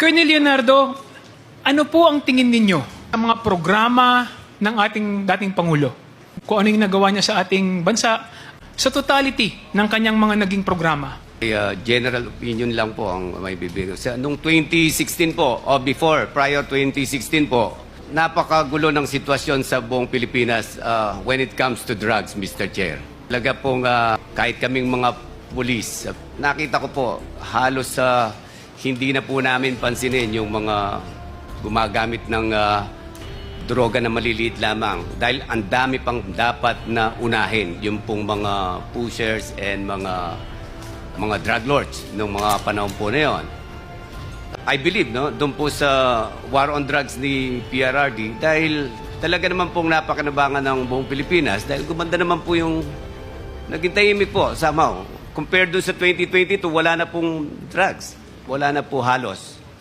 Colonel Leonardo, ano po ang tingin ninyo sa mga programa ng ating dating Pangulo? Kung ano yung nagawa niya sa ating bansa, sa totality ng kanyang mga naging programa? General opinion lang po ang may bibigay. Noong 2016 po, o prior 2016 po, napakagulo ng sitwasyon sa buong Pilipinas when it comes to drugs, Mr. Chair. Talaga pong kahit kaming mga pulis, nakita ko po halos hindi na po namin pansinin yung mga gumagamit ng droga na maliliit lamang dahil ang dami pang dapat na unahin yung pong mga pushers and mga drug lords noong mga panahon po na yun. I believe, no, doon po sa war on drugs ni PRRD dahil talaga naman pong napakanabangan ng buong Pilipinas dahil gumanda naman po yung naging tahimik po somehow. Compared doon sa 2022, wala na pong drugs. Wala na po halos.